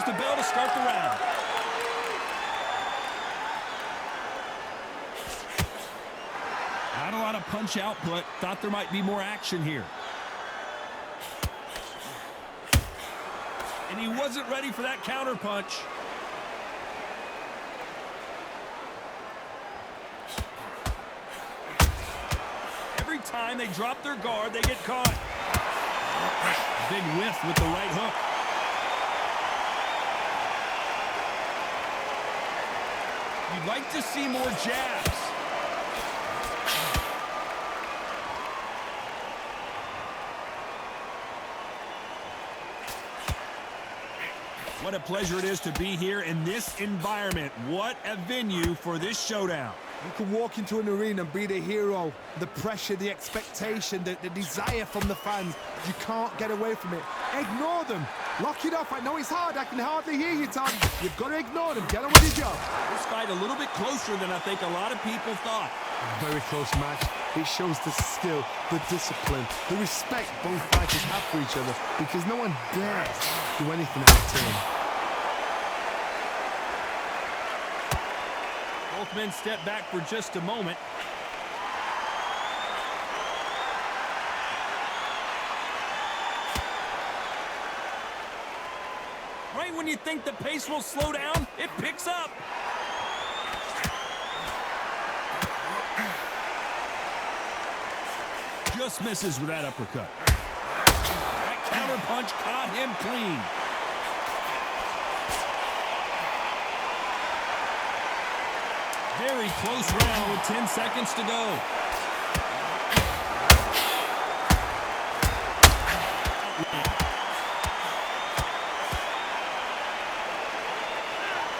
rings the bell to start the round. Not a lot of punch output. Thought there might be more action here. And he wasn't ready for that counter punch. Every time they drop their guard, they get caught. Big whiff with the right hook. You'd like to see more jabs. What a pleasure it is to be here in this environment. What a venue for this showdown. You can walk into an arena and be the hero. The pressure, the expectation, the desire from the fans. You can't get away from it. Ignore them. Lock it off. I know it's hard. I can hardly hear you, Tom. You've got to ignore them. Get on with your job. This fight a little bit closer than I think a lot of people thought. Very close match. It shows the skill, the discipline, the respect both fighters have for each other, because no one dares do anything out of turn. Both men step back for just a moment. Right when you think the pace will slow down, it picks up. Just misses with that uppercut. That counter punch caught him clean. Very close round with 10 seconds to go.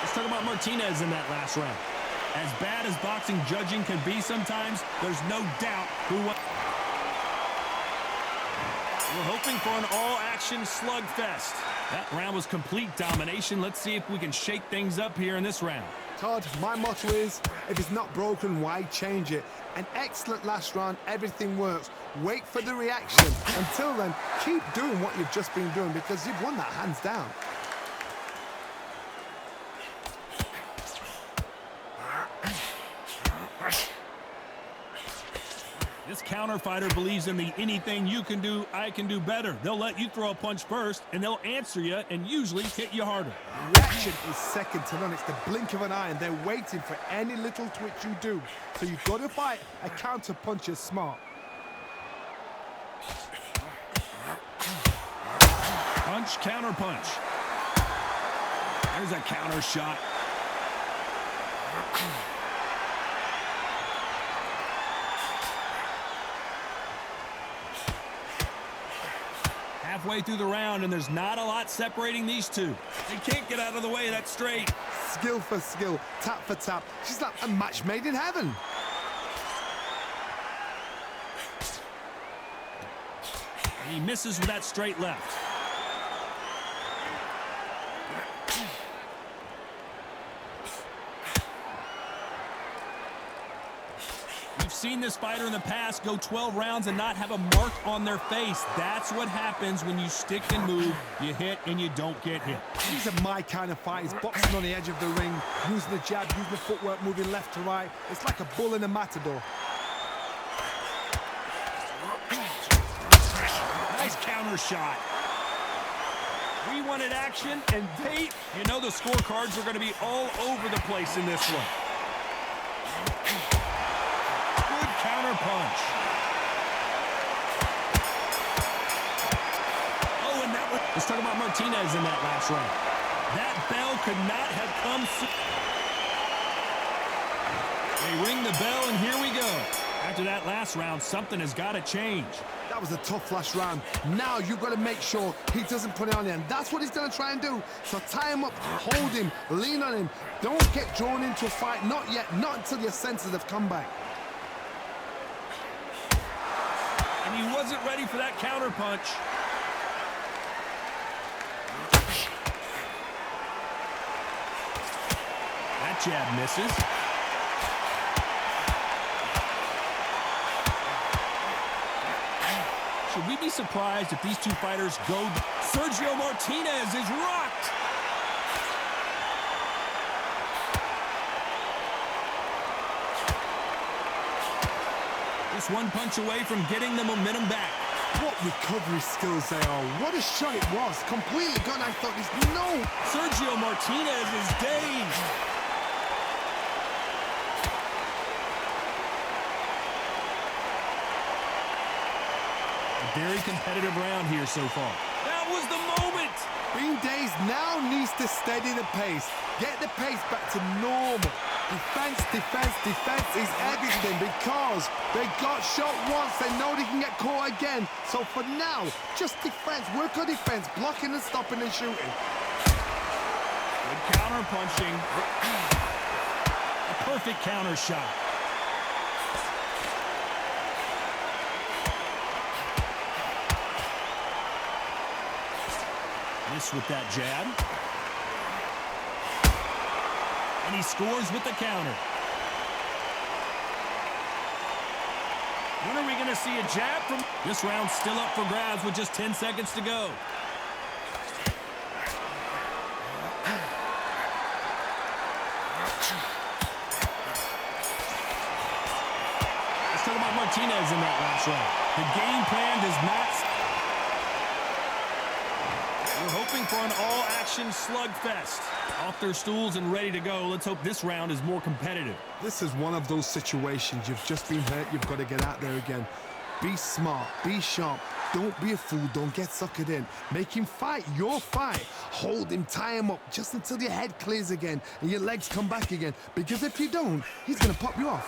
Let's talk about Martinez in that last round. As bad as boxing judging can be sometimes, there's no doubt who won. We're hoping for an all-action slugfest. That round was complete domination. Let's see if we can shake things up here in this round. Todd, my motto is, if it's not broken, why change it? An excellent last round, everything works. Wait for the reaction. Until then, keep doing what you've just been doing, because you've won that hands down. This counter fighter believes in the anything you can do, I can do better. They'll let you throw a punch first, and they'll answer you and usually hit you harder. Reaction is second to none. It's the blink of an eye, and they're waiting for any little twitch you do. So you've got to fight a counter punch is smart. Punch, counter punch. There's a counter shot. Halfway through the round, and there's not a lot separating these two. They can't get out of the way of that straight. Skill for skill, tap for tap. She's like a match made in heaven. And he misses with that straight left. We've seen this fighter in the past go 12 rounds and not have a mark on their face. That's what happens when you stick and move. You hit and you don't get hit. These are my kind of fighters, boxing on the edge of the ring, using the jab, using the footwork, moving left to right. It's like a bull in a matador. Nice counter shot. We wanted action, and you know the scorecards are going to be all over the place in this one. Counter punch. Oh, and that was... Let's talk about Martinez in that last round. That bell could not have come soon. They ring the bell, and here we go. After that last round, something has got to change. That was a tough last round. Now you've got to make sure he doesn't put it on you, and that's what he's going to try and do. So tie him up, hold him, lean on him. Don't get drawn into a fight. Not yet. Not until your senses have come back. And he wasn't ready for that counter punch. That jab misses. Should we be surprised if these two fighters go? Sergio Martinez is rocked. just one punch away from getting the momentum back. What recovery skills they are. What a shot it was. Completely gone. I thought there's no... Sergio Martinez is dazed. A very competitive round here so far. That was the moment. Being dazed now needs to steady the pace. Get the pace back to normal. Defense, defense, defense is everything because they got shot once. They know they can get caught again. So for now, just defense. Work on defense. Blocking and stopping and shooting. Good counter punching. A perfect counter shot. Miss with that jab. And he scores with the counter. When are we going to see a jab from... This round's still up for grabs with just 10 seconds to go. Let's talk about Martinez in that last round. The game plan does not... We're hoping for an all-action slugfest. Off their stools and ready to go. Let's hope this round is more competitive. This is one of those situations. You've just been hurt. You've got to get out there again. Be smart. Be sharp. Don't be a fool. Don't get suckered in. Make him fight your fight. Hold him. Tie him up just until your head clears again and your legs come back again. Because if you don't, he's going to pop you off.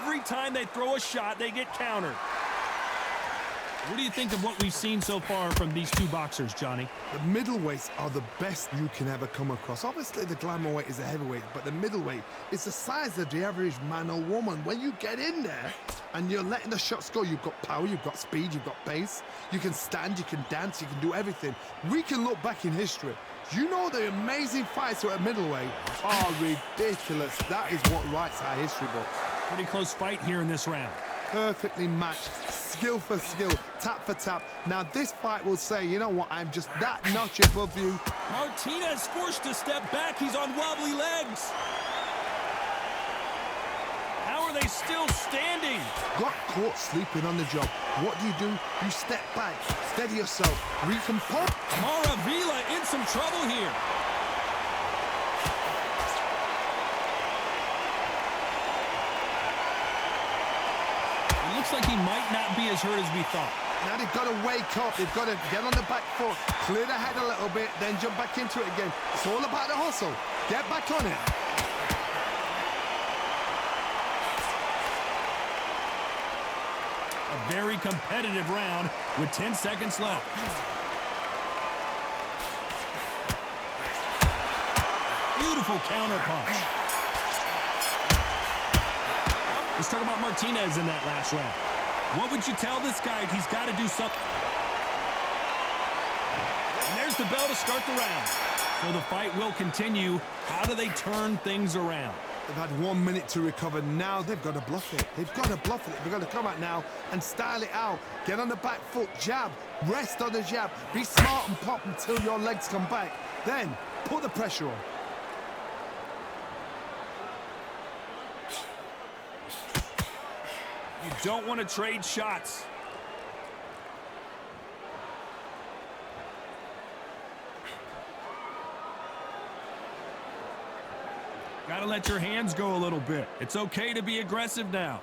Every time they throw a shot, they get countered. What do you think of what we've seen so far from these two boxers, Johnny? The middleweights are the best you can ever come across. Obviously, the glamour weight is a heavyweight, but the middleweight is the size of the average man or woman. When you get in there and you're letting the shots go, you've got power, you've got speed, you've got pace. You can stand, you can dance, you can do everything. We can look back in history. You know the amazing fights at middleweight are ridiculous. That is what writes our history book. Pretty close fight here in this round. Perfectly matched, skill for skill, tap for tap. Now this fight will say, you know what, I'm just that notch above you. Martinez forced to step back. He's on wobbly legs. How are they still standing? Got caught sleeping on the job. What do? You step back, steady yourself, recompose. Maravilla in some trouble here. Looks like he might not be as hurt as we thought. Now they've got to wake up. They've got to get on the back foot, clear the head a little bit, then jump back into it again. It's all about the hustle. Get back on it. A very competitive round with 10 seconds left. Beautiful counter punch. Let's talk about Martinez in that last round. What would you tell this guy? He's got to do something. And there's the bell to start the round. So the fight will continue. How do they turn things around? They've had 1 minute to recover. Now they've got to bluff it. They've got to bluff it. They've got to come out now and style it out. Get on the back foot, jab, rest on the jab. Be smart and pop until your legs come back. Then put the pressure on. You don't want to trade shots. Got to let your hands go a little bit. It's okay to be aggressive now.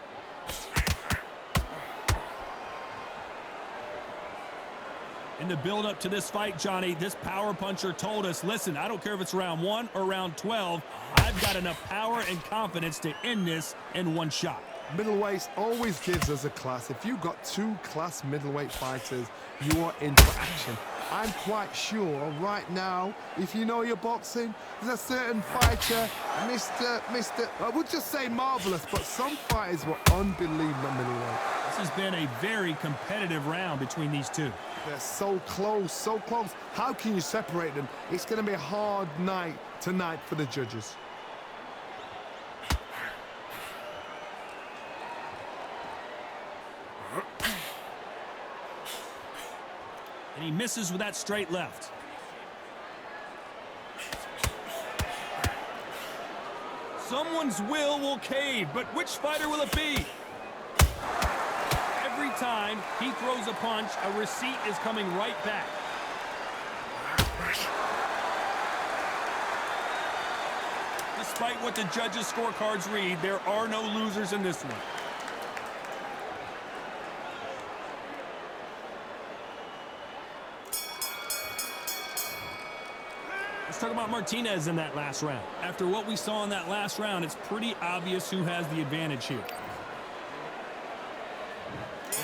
In the build-up to this fight, Johnny, this power puncher told us, listen, I don't care if it's round 1 or round 12, I've got enough power and confidence to end this in one shot. Middleweight always gives us a class. If you've got two class middleweight fighters, you are in for action. I'm quite sure right now, if you know your boxing, there's a certain fighter, Mr. I would just say marvelous, but some fighters were unbelievable middleweight. This has been a very competitive round between these two. They're so close, so close. How can you separate them? It's going to be a hard night tonight for the judges. And he misses with that straight left. Someone's will cave, but which fighter will it be? Every time he throws a punch, a receipt is coming right back. Despite what the judges' scorecards read, there are no losers in this one. Let's talk about Martinez in that last round. After what we saw in that last round, it's pretty obvious who has the advantage here.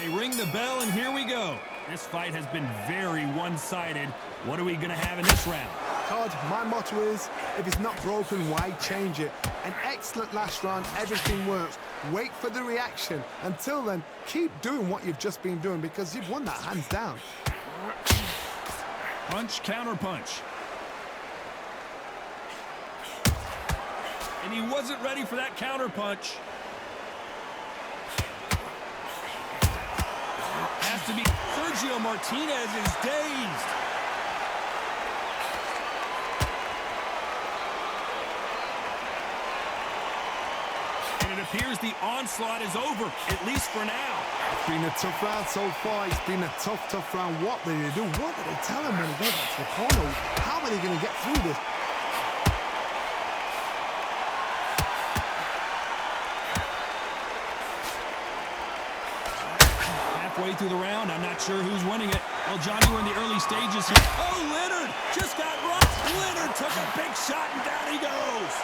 They ring the bell, and here we go. This fight has been very one-sided. What are we going to have in this round? Todd, my motto is, if it's not broken, why change it? An excellent last round, everything works. Wait for the reaction. Until then, keep doing what you've just been doing because you've won that hands down. Punch, counter punch. And he wasn't ready for that counter punch. Has to be. Sergio Martinez is dazed. And it appears the onslaught is over, at least for now. It's been a tough round so far. It's been a tough round. What did they do? What did they tell him when he went back to the corner? How are they going to get through this? Halfway through the round, I'm not sure who's winning it. Well, Johnny, we're in the early stages here. Oh, Leonard just got rocked. Leonard took a big shot, and down he goes.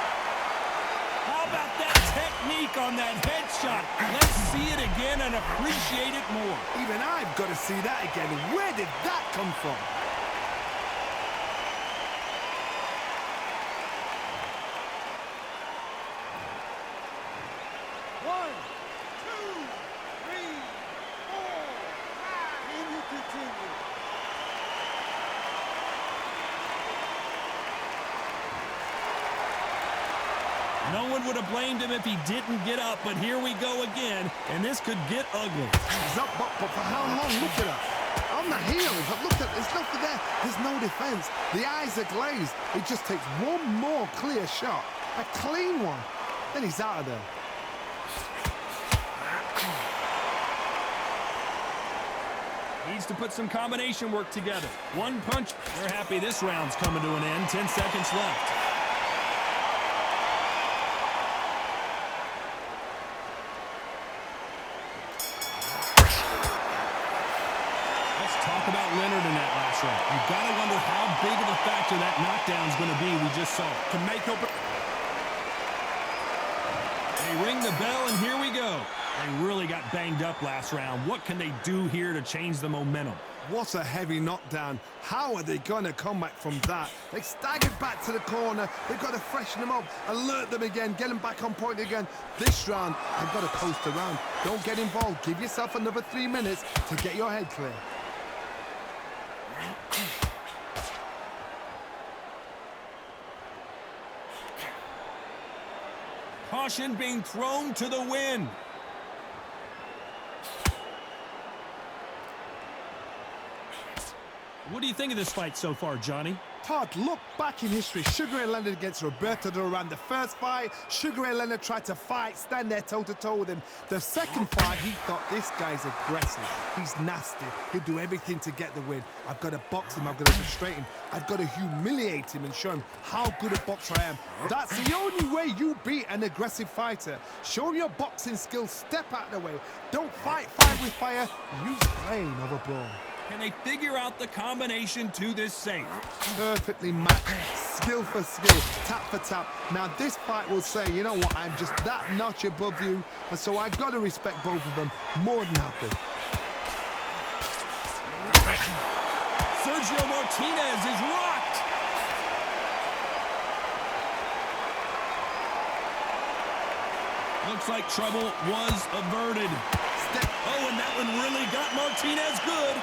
How about that technique on that headshot? Let's see it again and appreciate it more. Even I've got to see that again. Where did that come from? No one would have blamed him if he didn't get up, but here we go again, and this could get ugly. He's up, but for how long? Look at her. On the heels. Look at, there's nothing there. There's no defense. The eyes are glazed. It just takes one more clear shot. A clean one. Then he's out of there. Needs to put some combination work together. One punch. They're happy this round's coming to an end. 10 seconds left. Talk about Leonard in that last round. You've got to wonder how big of a factor that knockdown's going to be. We just saw it. To make up. They ring the bell, and here we go. They really got banged up last round. What can they do here to change the momentum? What a heavy knockdown. How are they going to come back from that? They staggered back to the corner. They've got to freshen them up, alert them again, get them back on point again. This round, they've got to coast around. Don't get involved. Give yourself another 3 minutes to get your head clear. Caution being thrown to the wind. What do you think of this fight so far, Johnny? Todd, look back in history. Sugar Ray Leonard against Roberto Duran. The first fight, Sugar Ray Leonard tried to fight, stand there toe-to-toe with him. The second fight, he thought, this guy's aggressive. He's nasty. He'll do everything to get the win. I've got to box him. I've got to frustrate him. I've got to humiliate him and show him how good a boxer I am. That's the only way you beat an aggressive fighter. Show your boxing skills. Step out of the way. Don't fight fire with fire. Use brain over brawn. Can they figure out the combination to this safe? Perfectly matched, skill for skill, tap for tap. Now this fight will say, you know what, I'm just that notch above you, and so I've got to respect both of them more than happy. Sergio Martinez is rocked. Looks like trouble was averted. Oh, and that one really got Martinez good.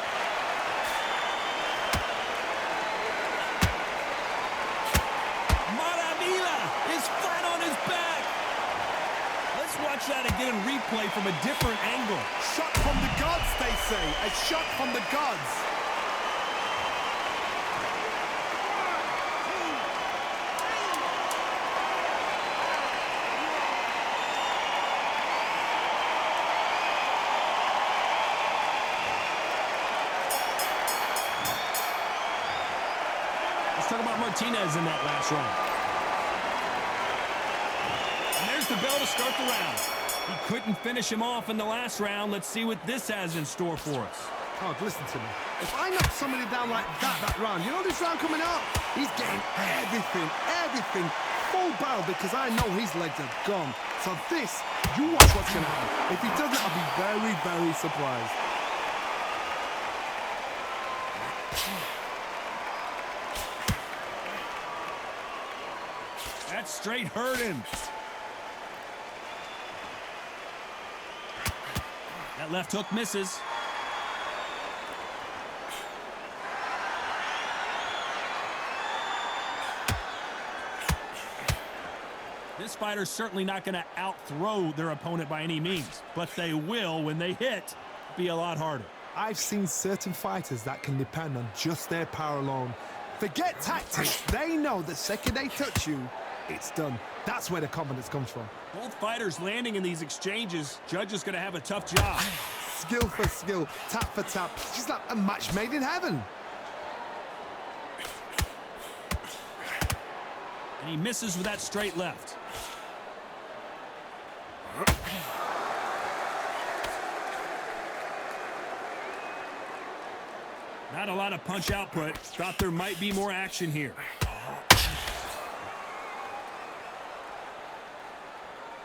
Watch that again, replay from a different angle. Shot from the gods, they say. A shot from the gods. about Martinez in that last round. And there's the bell to start the round. He couldn't finish him off in the last round. Let's see what this has in store for us. Oh, listen to me. If I knock somebody down like that round, you know this round coming up? He's getting everything full barrel because I know his legs are gone. So this, you watch what's going to happen. If he doesn't, I'll be very, very surprised. That straight hurt him. That left hook misses. This fighter's certainly not going to out-throw their opponent by any means, but they will, when they hit, be a lot harder. I've seen certain fighters that can depend on just their power alone. Forget tactics. They know the second they touch you, it's done. That's where the confidence comes from. Both fighters landing in these exchanges, Judge is going to have a tough job. Skill for skill, tap for tap. It's just like a match made in heaven. And he misses with that straight left. Not a lot of punch output. Thought there might be more action here.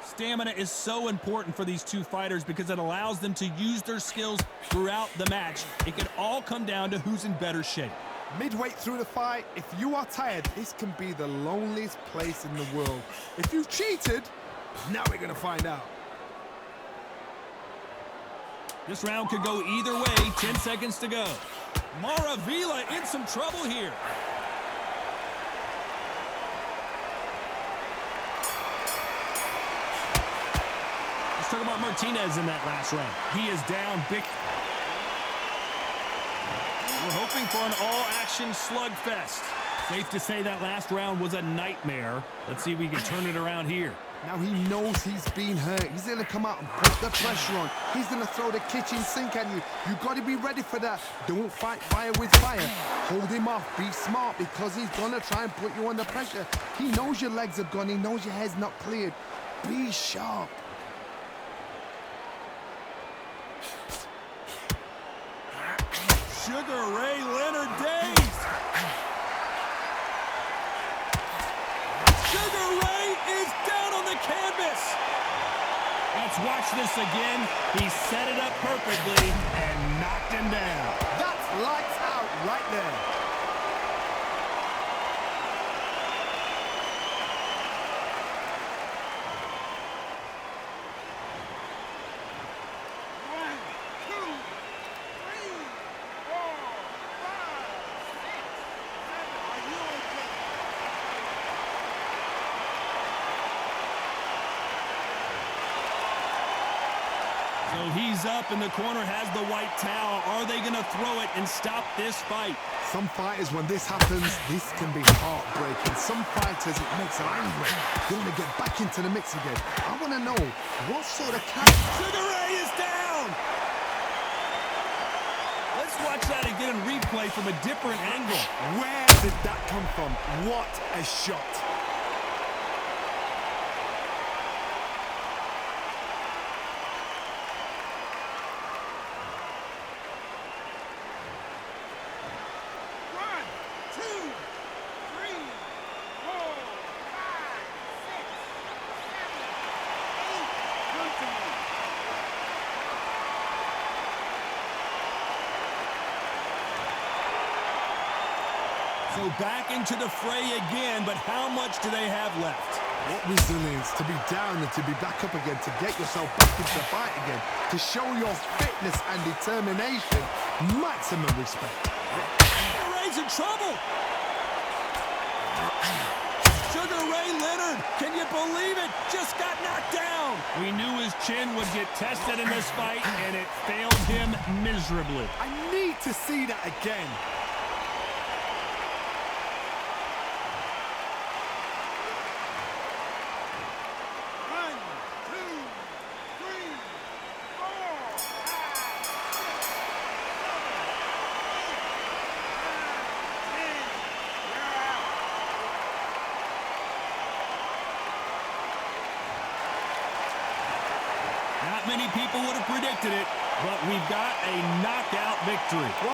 Stamina is so important for these two fighters because it allows them to use their skills throughout the match. It can all come down to who's in better shape. Midway through the fight, if you are tired, this can be the loneliest place in the world. If you've cheated, now we're going to find out. This round could go either way. 10 seconds to go. Maravilla in some trouble here. Let's talk about Martinez in that last round. He is down big. We're hoping for an all-action slugfest. Safe to say that last round was a nightmare. Let's see if we can turn it around here. Now he knows he's been hurt. He's going to come out and put the pressure on. He's going to throw the kitchen sink at you. You've got to be ready for that. Don't fight fire with fire. Hold him off. Be smart because he's going to try and put you under pressure. He knows your legs are gone. He knows your head's not cleared. Be sharp. Sugar Ray Leonard dazed. Sugar Ray is down on the canvas. Let's watch this again. He set it up perfectly and knocked him down. That's lights out right there. So he's up and the corner has the white towel. Are they going to throw it and stop this fight? Some fighters, when this happens, this can be heartbreaking. Some fighters, it makes them angry. They want to get back into the mix again. I want to know what sort of cat. Sugar Ray is down! Let's watch that again in replay from a different angle. Where did that come from? What a shot. So back into the fray again, but how much do they have left? What resilience to be down and to be back up again, to get yourself back into the fight again, to show your fitness and determination. Maximum respect. Ray's in trouble. Sugar Ray Leonard, can you believe it? Just got knocked down. We knew his chin would get tested in this fight, and it failed him miserably. I need to see that again. Not many people would have predicted it, but we've got a knockout victory.